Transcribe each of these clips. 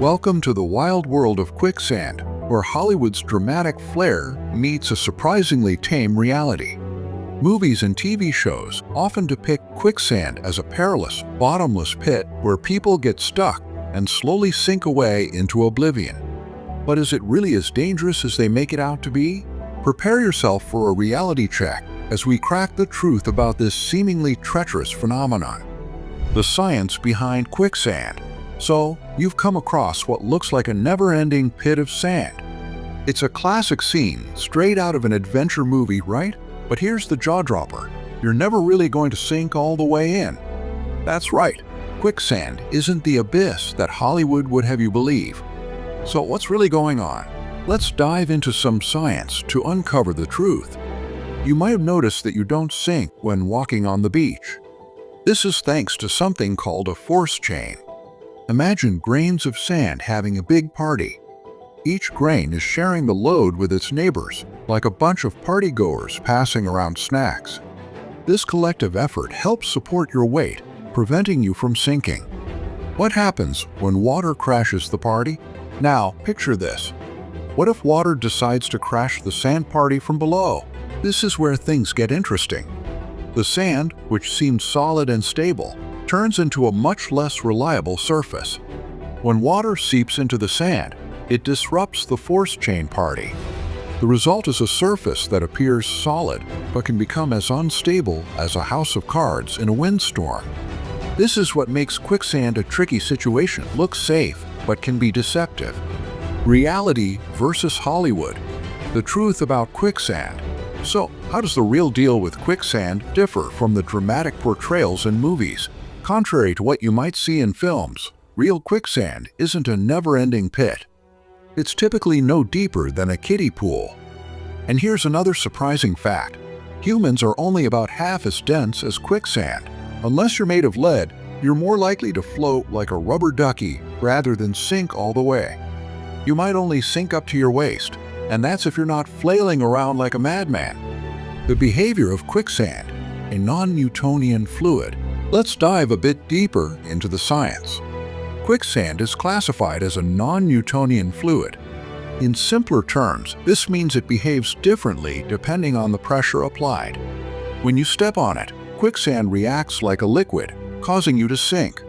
Welcome to the wild world of quicksand, where Hollywood's dramatic flair meets a surprisingly tame reality. Movies and TV shows often depict quicksand as a perilous, bottomless pit where people get stuck and slowly sink away into oblivion. But is it really as dangerous as they make it out to be? Prepare yourself for a reality check as we crack the truth about this seemingly treacherous phenomenon. The science behind quicksand. So, you've come across what looks like a never-ending pit of sand. It's a classic scene straight out of an adventure movie, right? But here's the jaw-dropper. You're never really going to sink all the way in. That's right. Quicksand isn't the abyss that Hollywood would have you believe. So what's really going on? Let's dive into some science to uncover the truth. You might have noticed that you don't sink when walking on the beach. This is thanks to something called a force chain. Imagine grains of sand having a big party. Each grain is sharing the load with its neighbors, like a bunch of partygoers passing around snacks. This collective effort helps support your weight, preventing you from sinking. What happens when water crashes the party? Now, picture this. What if water decides to crash the sand party from below? This is where things get interesting. The sand, which seemed solid and stable, turns into a much less reliable surface. When water seeps into the sand, it disrupts the force chain party. The result is a surface that appears solid but can become as unstable as a house of cards in a windstorm. This is what makes quicksand a tricky situation. Look safe, but can be deceptive. Reality versus Hollywood. The truth about quicksand. So, how does the real deal with quicksand differ from the dramatic portrayals in movies? Contrary to what you might see in films, real quicksand isn't a never-ending pit. It's typically no deeper than a kiddie pool. And here's another surprising fact. Humans are only about half as dense as quicksand. Unless you're made of lead, you're more likely to float like a rubber ducky rather than sink all the way. You might only sink up to your waist, and that's if you're not flailing around like a madman. The behavior of quicksand, a non-Newtonian fluid. Let's dive a bit deeper into the science. Quicksand is classified as a non-Newtonian fluid. In simpler terms, this means it behaves differently depending on the pressure applied. When you step on it, quicksand reacts like a liquid, causing you to sink.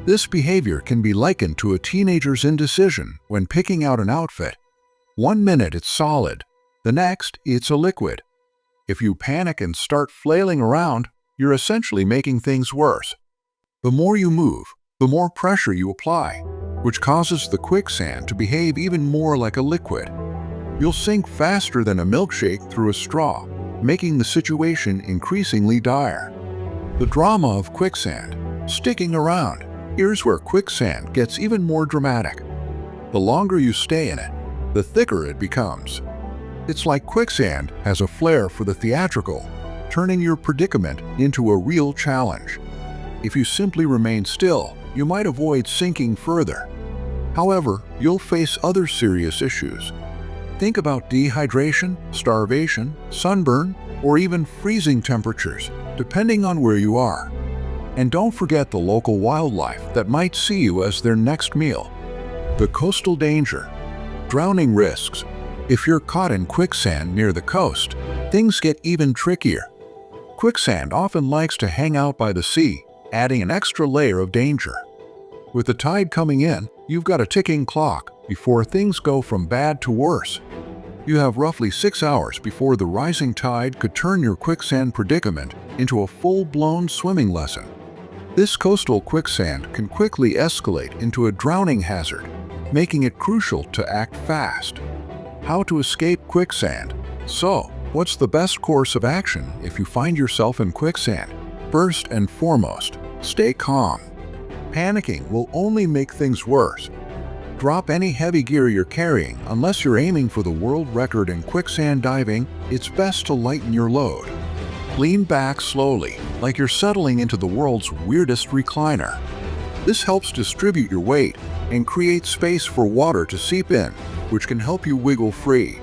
This behavior can be likened to a teenager's indecision when picking out an outfit. One minute it's solid, the next it's a liquid. If you panic and start flailing around, you're essentially making things worse. The more you move, the more pressure you apply, which causes the quicksand to behave even more like a liquid. You'll sink faster than a milkshake through a straw, making the situation increasingly dire. The drama of quicksand, sticking around. Here's where quicksand gets even more dramatic. The longer you stay in it, the thicker it becomes. It's like quicksand has a flair for the theatrical, turning your predicament into a real challenge. If you simply remain still, you might avoid sinking further. However, you'll face other serious issues. Think about dehydration, starvation, sunburn, or even freezing temperatures, depending on where you are. And don't forget the local wildlife that might see you as their next meal. The coastal danger. Drowning risks. If you're caught in quicksand near the coast, things get even trickier. Quicksand often likes to hang out by the sea, adding an extra layer of danger. With the tide coming in, you've got a ticking clock before things go from bad to worse. You have roughly 6 hours before the rising tide could turn your quicksand predicament into a full-blown swimming lesson. This coastal quicksand can quickly escalate into a drowning hazard, making it crucial to act fast. How to escape quicksand? So, what's the best course of action if you find yourself in quicksand? First and foremost, stay calm. Panicking will only make things worse. Drop any heavy gear you're carrying. Unless you're aiming for the world record in quicksand diving, it's best to lighten your load. Lean back slowly, like you're settling into the world's weirdest recliner. This helps distribute your weight and create space for water to seep in, which can help you wiggle free.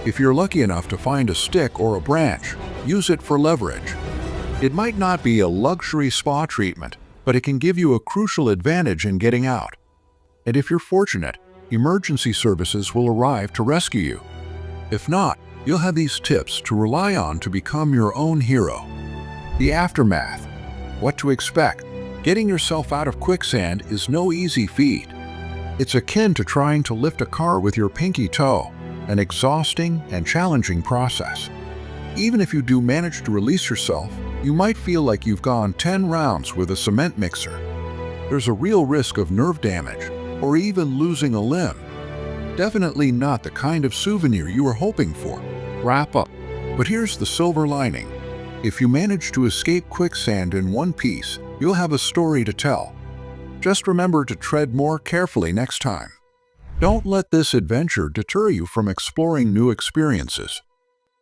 If you're lucky enough to find a stick or a branch, use it for leverage. It might not be a luxury spa treatment, but it can give you a crucial advantage in getting out. And if you're fortunate, emergency services will arrive to rescue you. If not, you'll have these tips to rely on to become your own hero. The aftermath. What to expect. Getting yourself out of quicksand is no easy feat. It's akin to trying to lift a car with your pinky toe, an exhausting and challenging process. Even if you do manage to release yourself, you might feel like you've gone 10 rounds with a cement mixer. There's a real risk of nerve damage, or even losing a limb. Definitely not the kind of souvenir you were hoping for. Wrap up. But here's the silver lining. If you manage to escape quicksand in one piece, you'll have a story to tell. Just remember to tread more carefully next time. Don't let this adventure deter you from exploring new experiences.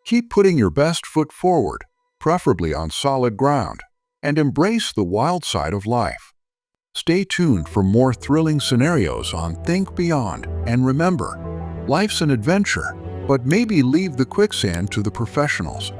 Keep putting your best foot forward, preferably on solid ground, and embrace the wild side of life. Stay tuned for more thrilling scenarios on Think Beyond, and remember, life's an adventure, but maybe leave the quicksand to the professionals.